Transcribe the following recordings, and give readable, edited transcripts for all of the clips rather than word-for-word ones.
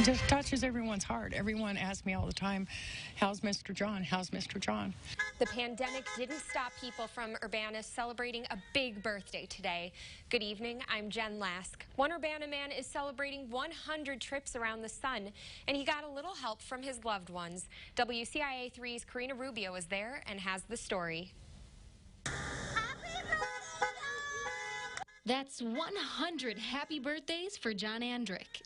just touches everyone's heart. Everyone asks me all the time, how's Mr. John? How's Mr. John? The pandemic didn't stop people from Urbana celebrating a big birthday today. Good evening, I'm Jen Lask. One Urbana man is celebrating 100 trips around the sun, and he got a little help from his loved ones. WCIA 3's Karina Rubio is there and has the story. That's 100 happy birthdays for John Andrick.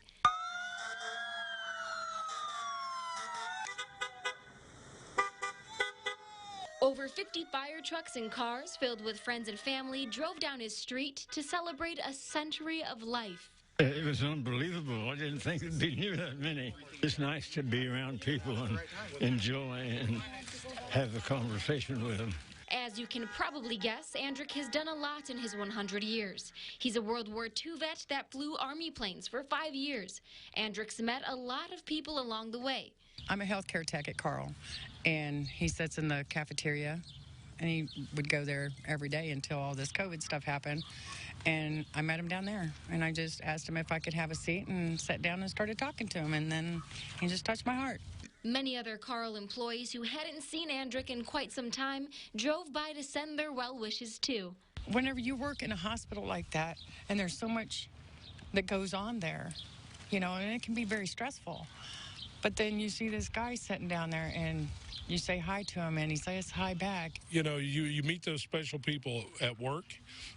Over 50 fire trucks and cars filled with friends and family drove down his street to celebrate a century of life. It was unbelievable. I didn't think it'd be near that many. It's nice to be around people and enjoy and have a conversation with them. As you can probably guess, Andrick has done a lot in his 100 years. He's a World War II vet that flew Army planes for 5 years. Andrick's met a lot of people along the way. I'm a healthcare tech at Carl, and he sits in the cafeteria, and he would go there every day until all this COVID stuff happened. And I met him down there, and I just asked him if I could have a seat and sat down and started talking to him, and then he just touched my heart. Many other Carl employees who hadn't seen Andrick in quite some time drove by to send their well wishes too. Whenever you work in a hospital like that, and there's so much that goes on there, you know, and it can be very stressful. But then you see this guy sitting down there, and you say hi to him, and he says hi back. You know, you meet those special people at work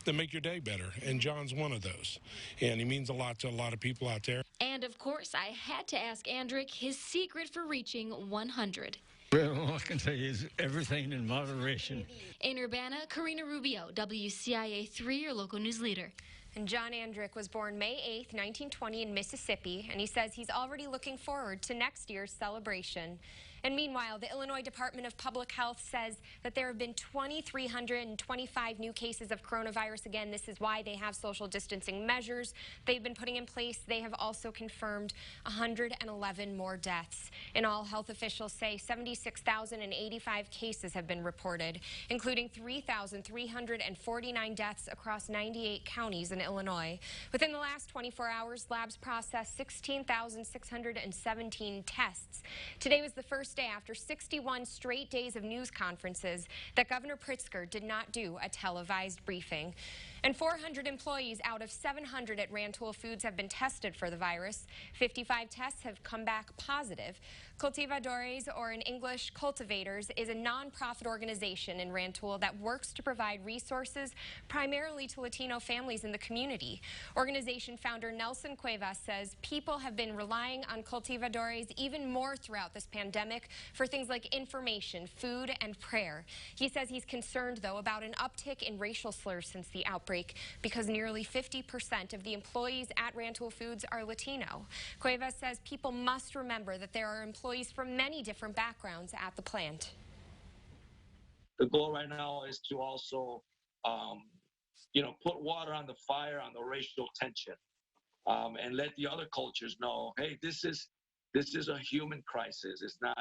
that make your day better, and John's one of those. And he means a lot to a lot of people out there. And, of course, I had to ask Andrick his secret for reaching 100. Well, all I can say is everything in moderation. In Urbana, Karina Rubio, WCIA 3, your local news leader. And John Andrick was born May 8th, 1920 in Mississippi, and he says he's already looking forward to next year's celebration. And meanwhile, the Illinois Department of Public Health says that there have been 2,325 new cases of coronavirus. Again, this is why they have social distancing measures they've been putting in place. They have also confirmed 111 more deaths. In all, health officials say 76,085 cases have been reported, including 3,349 deaths across 98 counties in Illinois. Within the last 24 hours, labs processed 16,617 tests. Today was the first day after 61 straight days of news conferences that Governor Pritzker did not do a televised briefing. And 400 employees out of 700 at Rantoul Foods have been tested for the virus. 55 tests have come back positive. Cultivadores, or in English, cultivators, is a nonprofit organization in Rantoul that works to provide resources primarily to Latino families in the community. Organization founder Nelson Cuevas says people have been relying on cultivadores even more throughout this pandemic for things like information, food, and prayer. He says he's concerned, though, about an uptick in racial slurs since the outbreak, because nearly 50% of the employees at Rantoul Foods are Latino. Cuevas says people must remember that there are employees from many different backgrounds at the plant. The goal right now is to also, put water on the fire on the racial tension, and let the other cultures know, hey, this is a human crisis. It's not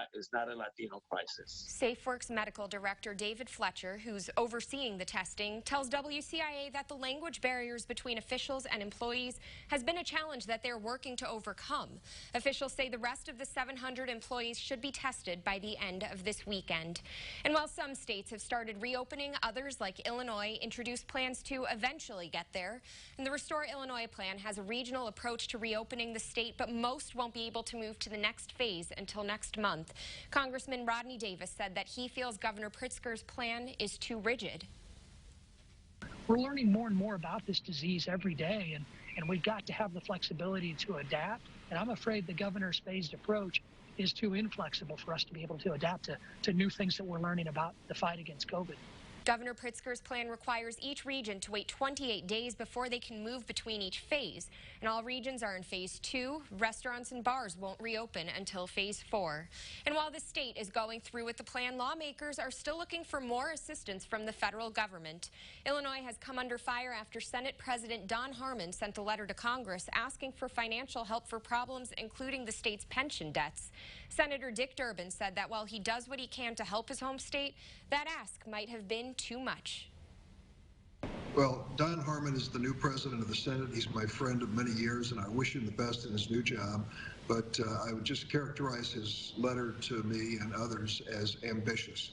a Latino crisis. SafeWorks Medical Director David Fletcher, who's overseeing the testing, tells WCIA that the language barriers between officials and employees has been a challenge that they're working to overcome. Officials say the rest of the 700 employees should be tested by the end of this weekend. And while some states have started reopening, others, like Illinois, introduced plans to eventually get there. And the Restore Illinois plan has a regional approach to reopening the state, but most won't be able to move to the next phase until next month. Congressman Rodney Davis said that he feels Governor Pritzker's plan is too rigid. We're learning more and more about this disease every day, and we've got to have the flexibility to adapt. And I'm afraid the governor's phased approach is too inflexible for us to be able to adapt to new things that we're learning about the fight against COVID. Governor Pritzker's plan requires each region to wait 28 days before they can move between each phase. And all regions are in phase 2. Restaurants and bars won't reopen until phase 4. And while the state is going through with the plan, lawmakers are still looking for more assistance from the federal government. Illinois has come under fire after Senate President Don Harmon sent a letter to Congress asking for financial help for problems including the state's pension debts. Senator Dick Durbin said that while he does what he can to help his home state, that ask might have been too much. Well, Don Harmon is the new president of the Senate. He's my friend of many years, and I wish him the best in his new job. But I would just characterize his letter to me and others as ambitious.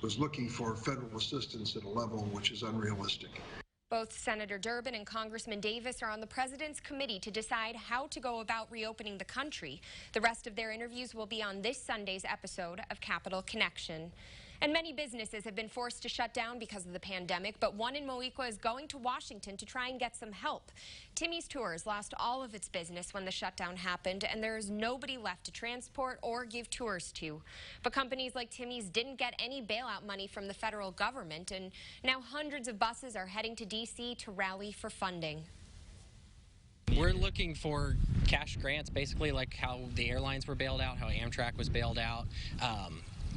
Was looking for federal assistance at a level which is unrealistic. Both Senator Durbin and Congressman Davis are on the president's committee to decide how to go about reopening the country. The rest of their interviews will be on this Sunday's episode of Capital Connection. And many businesses have been forced to shut down because of the pandemic, but one in Moequa is going to Washington to try and get some help. Timmy's Tours lost all of its business when the shutdown happened, and there is nobody left to transport or give tours to. But companies like Timmy's didn't get any bailout money from the federal government, and now hundreds of buses are heading to D.C. to rally for funding. We're looking for cash grants, basically like how the airlines were bailed out, how Amtrak was bailed out.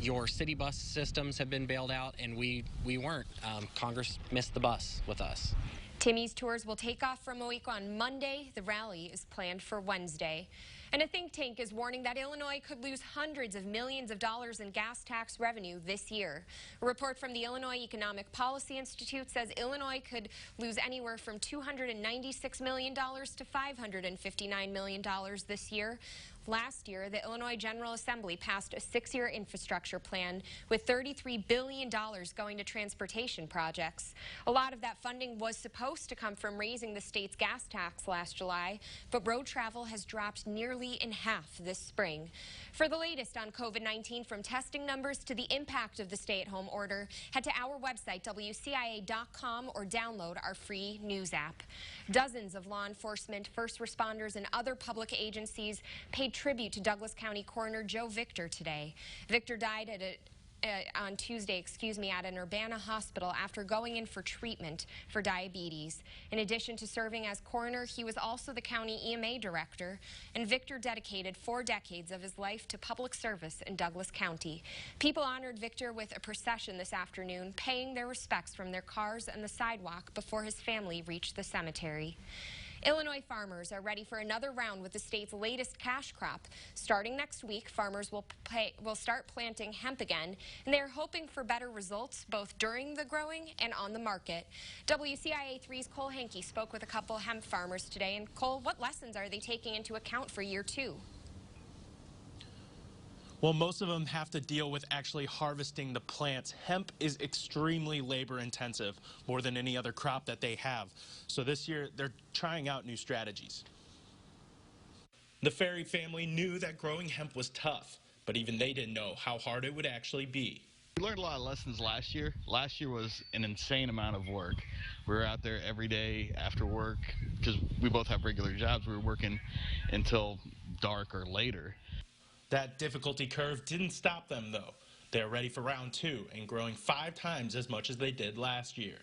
Your city bus systems have been bailed out, and we weren't. Congress missed the bus with us. Timmy's Tours will take off from Moequa on Monday. The rally is planned for Wednesday. And a think tank is warning that Illinois could lose hundreds of millions of dollars in gas tax revenue this year. A report from the Illinois Economic Policy Institute says Illinois could lose anywhere from $296 million to $559 million this year. Last year, the Illinois General Assembly passed a 6-year infrastructure plan with $33 billion going to transportation projects. A lot of that funding was supposed to come from raising the state's gas tax last July, but road travel has dropped nearly in half this spring. For the latest on COVID-19, from testing numbers to the impact of the stay-at-home order, head to our website, WCIA.com, or download our free news app. Dozens of law enforcement, first responders, and other public agencies paid tribute to Douglas County Coroner Joe Victor today. Victor died on Tuesday, at an Urbana hospital after going in for treatment for diabetes. In addition to serving as coroner, he was also the county EMA director, and Victor dedicated 4 decades of his life to public service in Douglas County. People honored Victor with a procession this afternoon, paying their respects from their cars and the sidewalk before his family reached the cemetery. Illinois farmers are ready for another round with the state's latest cash crop. Starting next week, farmers will start planting hemp again, and they're hoping for better results both during the growing and on the market. WCIA 3's Cole Hankey spoke with a couple hemp farmers today. And Cole, what lessons are they taking into account for year 2? Well, most of them have to deal with actually harvesting the plants. Hemp is extremely labor intensive, more than any other crop that they have. So this year, they're trying out new strategies. The Ferry family knew that growing hemp was tough, but even they didn't know how hard it would actually be. We learned a lot of lessons last year. Last year was an insane amount of work. We were out there every day after work because we both have regular jobs. We were working until dark or later. That difficulty curve didn't stop them, though. They're ready for round 2 and growing 5 times as much as they did last year.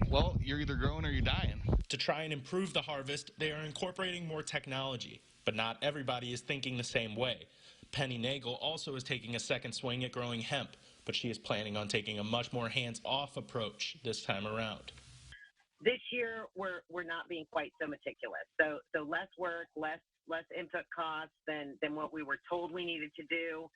Well, you're either growing or you're dying. To try and improve the harvest, they are incorporating more technology, but not everybody is thinking the same way. Penny Nagel also is taking a second swing at growing hemp, but she is planning on taking a much more hands-off approach this time around. This year, we're not being quite so meticulous. So less work, less input costs than what we were told we needed to do.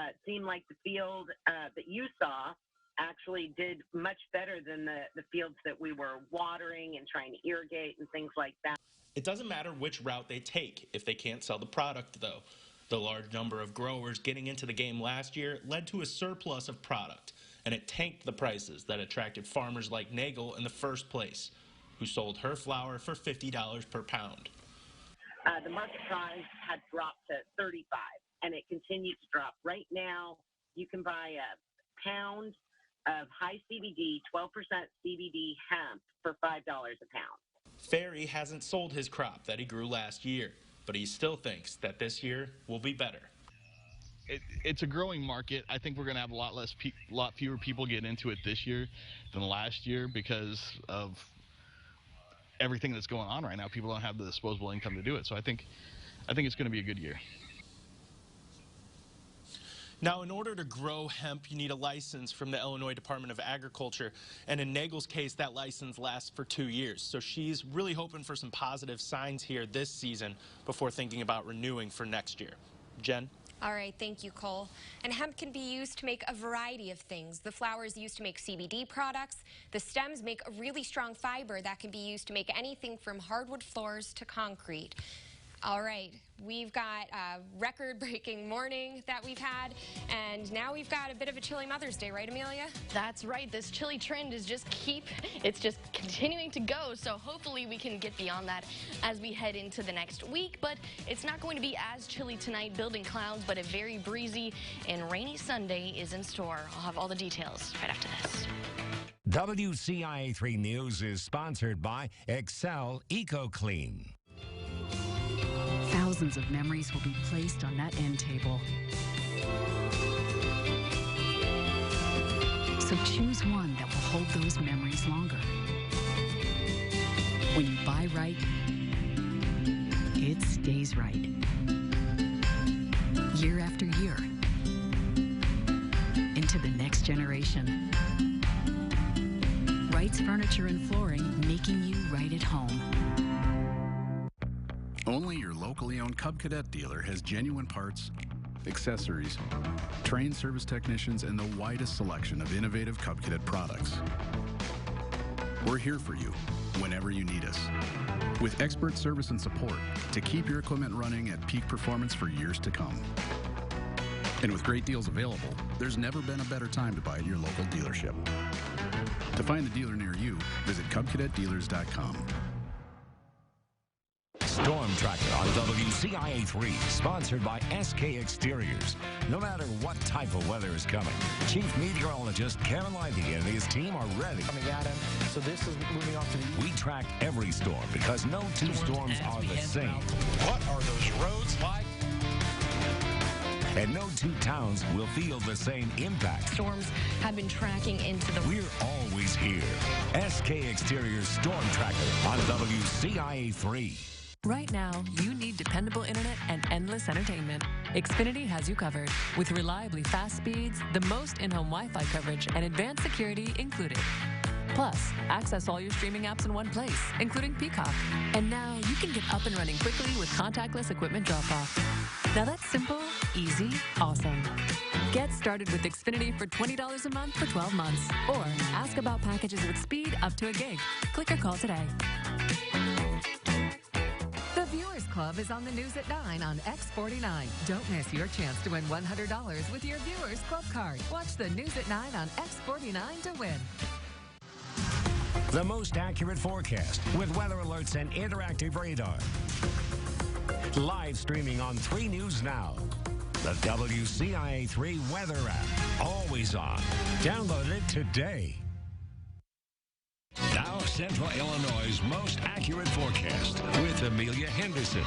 It seemed like the field that you saw actually did much better than the fields that we were watering and trying to irrigate and things like that. It doesn't matter which route they take if they can't sell the product, though. The large number of growers getting into the game last year led to a surplus of product, and it tanked the prices that attracted farmers like Nagel in the first place, who sold her flour for $50 per pound. The market price had dropped to $35, and it continued to drop. Right now, you can buy a pound of high CBD, 12% CBD hemp for $5 a pound. Ferry hasn't sold his crop that he grew last year, but he still thinks that this year will be better. It's a growing market. I think we're going to have a lot fewer people get into it this year than last year because of everything that's going on right now. People don't have the disposable income to do it. So I think it's going to be a good year. Now, in order to grow hemp, you need a license from the Illinois Department of Agriculture. And in Nagel's case, that license lasts for 2 years. So she's really hoping for some positive signs here this season before thinking about renewing for next year. Jen? All right, thank you, Cole. And hemp can be used to make a variety of things. The flower is used to make CBD products. The stems make a really strong fiber that can be used to make anything from hardwood floors to concrete. All right, we've got a record-breaking morning that we've had, and now we've got a bit of a chilly Mother's Day, right, Amelia? That's right. This chilly trend is just continuing to go, so hopefully we can get beyond that as we head into the next week, but it's not going to be as chilly tonight, building clouds, but a very breezy and rainy Sunday is in store. I'll have all the details right after this. WCIA 3 News is sponsored by Excel EcoClean. Thousands of memories will be placed on that end table. So choose one that will hold those memories longer. When you buy right, it stays right. Year after year, into the next generation. Wright's Furniture and Flooring, making you right at home. Only your locally owned Cub Cadet dealer has genuine parts, accessories, trained service technicians, and the widest selection of innovative Cub Cadet products. We're here for you whenever you need us, with expert service and support to keep your equipment running at peak performance for years to come. And with great deals available, there's never been a better time to buy at your local dealership. To find a dealer near you, visit CubCadetDealers.com. Storm Tracker on WCIA 3, sponsored by SK Exteriors. No matter what type of weather is coming, Chief Meteorologist Kevin Livey and his team are ready. Coming at him. So this is moving off to the... We track every storm because no two storms are the same. What are those roads like? And no two towns will feel the same impact. Storms have been tracking into the... We're always here. SK Exteriors Storm Tracker on WCIA 3. Right now, you need dependable internet and endless entertainment. Xfinity has you covered with reliably fast speeds, the most in-home Wi-Fi coverage, and advanced security included. Plus, access all your streaming apps in one place, including Peacock. And now you can get up and running quickly with contactless equipment drop-off. Now that's simple, easy, awesome. Get started with Xfinity for $20 a month for 12 months. Or ask about packages with speed up to a gig. Click or call today. The Viewers Club is on the news at 9 on X49. Don't miss your chance to win $100 with your Viewers Club card. Watch the news at 9 on X49 to win. The most accurate forecast with weather alerts and interactive radar. Live streaming on 3 News Now. The WCIA 3 weather app. Always on. Download it today. Now Central Illinois' most accurate forecast with Amelia Henderson.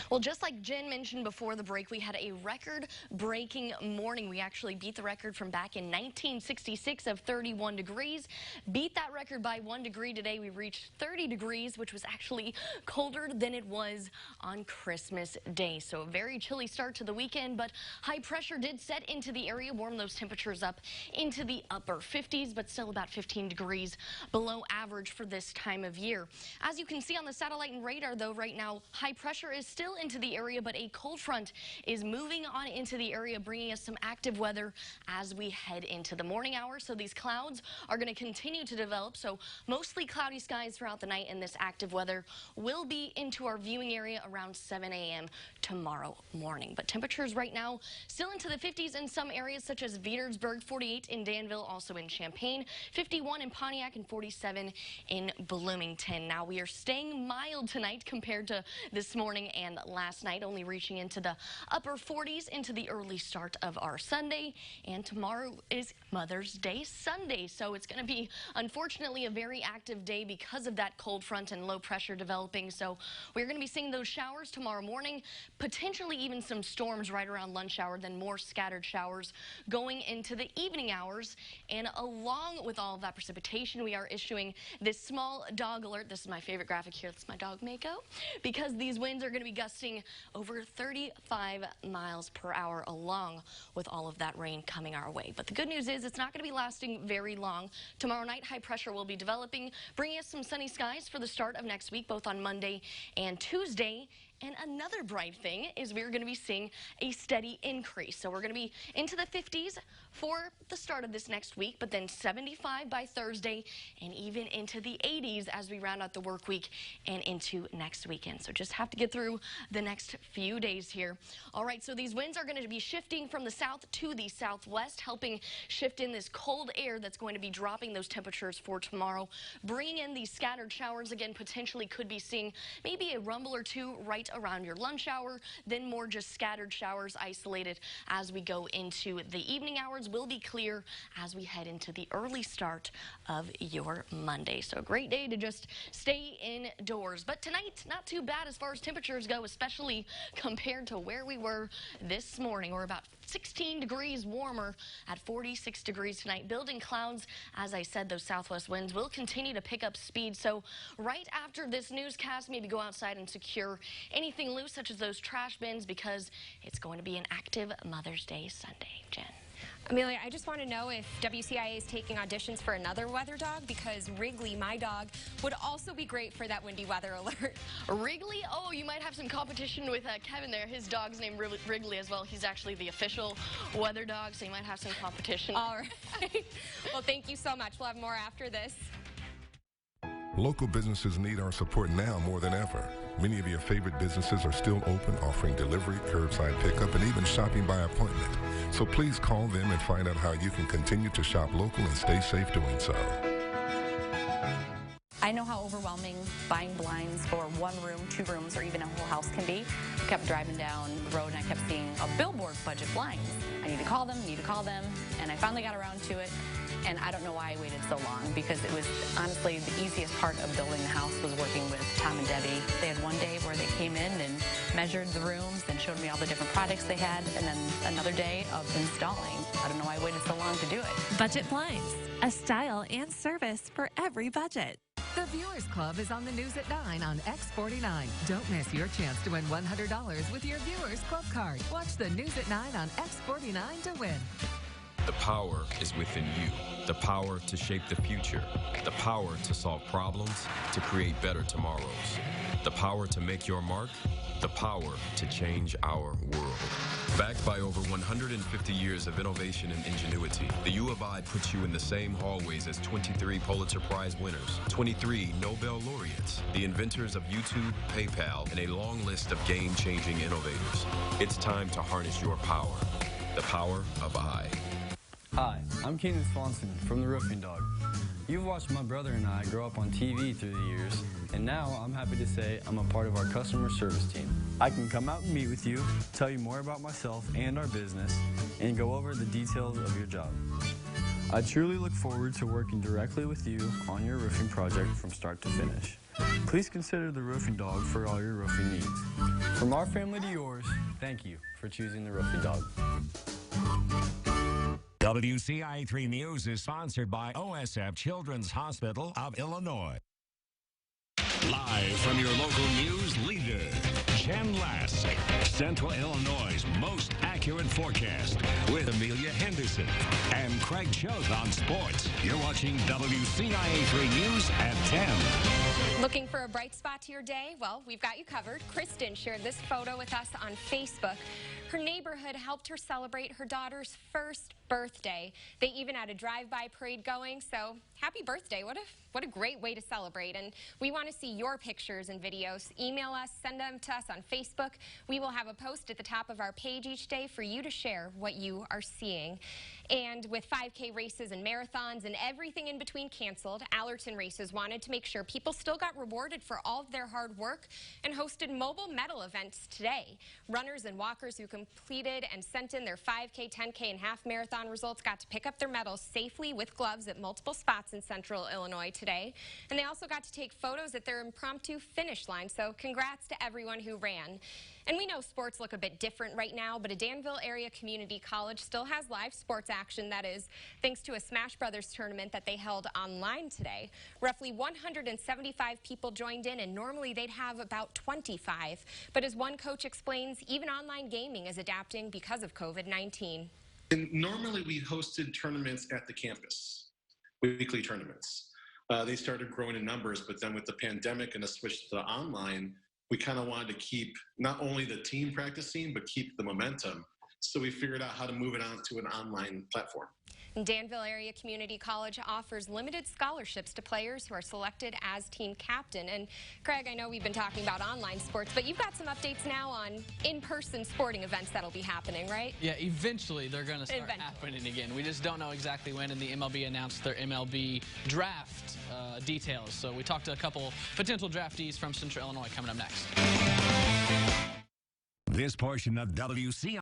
Well, just like Jen mentioned before the break, we had a record-breaking morning. We actually beat the record from back in 1966 of 31 degrees. Beat that record by 1 degree today. We reached 30 degrees, which was actually colder than it was on Christmas Day. So a very chilly start to the weekend, but high pressure did set into the area, warm those temperatures up into the upper 50s, but still about 15 degrees below average for this time of year. As you can see on the satellite and radar, though, right now, high pressure is still into the area, but a cold front is moving on into the area, bringing us some active weather as we head into the morning hours. So these clouds are going to continue to develop. So mostly cloudy skies throughout the night, and this active weather will be into our viewing area around 7 a.m. tomorrow morning. But temperatures right now still into the 50s in some areas such as Veedersburg, 48 in Danville, also in Champaign, 51 in Pontiac, and 47 in Bloomington. Now we are staying mild tonight compared to this morning and last night, only reaching into the upper 40s into the early start of our Sunday. And tomorrow is Mother's Day Sunday, so it's going to be, unfortunately, a very active day because of that cold front and low pressure developing. So we're going to be seeing those showers tomorrow morning, potentially even some storms right around lunch hour, then more scattered showers going into the evening hours. And along with all of that precipitation, we are issuing this small dog alert. This is my favorite graphic here. That's my dog Mako, because these winds are going to be gusting over 35 miles per hour along with all of that rain coming our way. But the good news is it's not going to be lasting very long. Tomorrow night, high pressure will be developing, bringing us some sunny skies for the start of next week, both on Monday and Tuesday. And another bright thing is we're going to be seeing a steady increase. So we're going to be into the 50s for the start of this next week, but then 75 by Thursday and even into the 80s as we round out the work week and into next weekend. So just have to get through the next few days here. All right, so these winds are going to be shifting from the south to the southwest, helping shift in this cold air that's going to be dropping those temperatures for tomorrow. Bring in these scattered showers again, potentially could be seeing maybe a rumble or two right around your lunch hour, then more just scattered showers isolated as we go into the evening hours. Will be clear as we head into the early start of your Monday. So a great day to just stay indoors. But tonight, not too bad as far as temperatures go, especially compared to where we were this morning. We're about 16 degrees warmer at 46 degrees tonight. Building clouds, as I said, those southwest winds will continue to pick up speed. So right after this newscast, maybe go outside and secure anything loose, such as those trash bins, because it's going to be an active Mother's Day Sunday. Jen. Amelia, I just want to know if WCIA is taking auditions for another weather dog, because Wrigley, my dog, would also be great for that windy weather alert. Wrigley? Oh, you might have some competition with Kevin there. His dog's named Wrigley as well. He's actually the official weather dog, so you might have some competition. All right. Well, thank you so much. We'll have more after this. Local businesses need our support now more than ever. Many of your favorite businesses are still open, offering delivery, curbside pickup, and even shopping by appointment. So please call them and find out how you can continue to shop local and stay safe doing so. I know how overwhelming buying blinds for one room, two rooms, or even a whole house can be. I kept driving down the road and I kept seeing a billboard, budget blinds. I need to call them, and I finally got around to it. And I don't know why I waited so long, because it was honestly the easiest part of building the house was working with Tom and Debbie. They had one day where they came in and measured the rooms and showed me all the different products they had, and then another day of installing. I don't know why I waited so long to do it. Budget Blinds, a style and service for every budget. The Viewers Club is on the news at 9 on X49. Don't miss your chance to win $100 with your Viewers Club card. Watch the news at 9 on X49 to win. The power is within you. The power to shape the future. The power to solve problems, to create better tomorrows. The power to make your mark. The power to change our world. Backed by over 150 years of innovation and ingenuity, the U of I puts you in the same hallways as 23 Pulitzer Prize winners, 23 Nobel laureates, the inventors of YouTube, PayPal, and a long list of game-changing innovators. It's time to harness your power. The power of I. Hi, I'm Keenan Swanson from The Roofing Dog. You've watched my brother and I grow up on TV through the years, and now I'm happy to say I'm a part of our customer service team. I can come out and meet with you, tell you more about myself and our business, and go over the details of your job. I truly look forward to working directly with you on your roofing project from start to finish. Please consider The Roofing Dog for all your roofing needs. From our family to yours, thank you for choosing The Roofing Dog. WCIA 3 News is sponsored by OSF Children's Hospital of Illinois. Live from your local news leader, Jen Lask, Central Illinois' most accurate forecast with Amelia Henderson and Craig Choate on sports. You're watching WCIA 3 News at 10. Looking for a bright spot to your day? Well, we've got you covered. Kristen shared this photo with us on Facebook. Her neighborhood helped her celebrate her daughter's first birthday. They even had a drive-by parade going, so happy birthday. What a great way to celebrate. And we want to see your pictures and videos. Email us, send them to us on Facebook. We will have a post at the top of our page each day for you to share what you are seeing. And with 5K races and marathons and everything in between canceled, Allerton Races wanted to make sure people still got rewarded for all of their hard work and hosted mobile medal events today. Runners and walkers who completed and sent in their 5K, 10K, and half marathon results got to pick up their medals safely with gloves at multiple spots in Central Illinois today. And they also got to take photos at their impromptu finish line. So congrats to everyone who ran. And we know sports look a bit different right now, but a Danville area community college still has live sports action. That is thanks to a Smash Brothers tournament that they held online today. Roughly 175 people joined in, and normally they'd have about 25. But as one coach explains, even online gaming is adapting because of COVID-19. And normally we hosted tournaments at the campus, weekly tournaments. They started growing in numbers, but then with the pandemic and a switch to the online, we kind of wanted to keep not only the team practicing, but keep the momentum. So we figured out how to move it on to an online platform. Danville Area Community College offers limited scholarships to players who are selected as team captain. And Craig, I know we've been talking about online sports, but you've got some updates now on in-person sporting events that'll be happening, right? Yeah, eventually they're going to start happening again. We just don't know exactly when, and the MLB announced their MLB draft details. So we talked to a couple potential draftees from Central Illinois coming up next. This portion of WCIA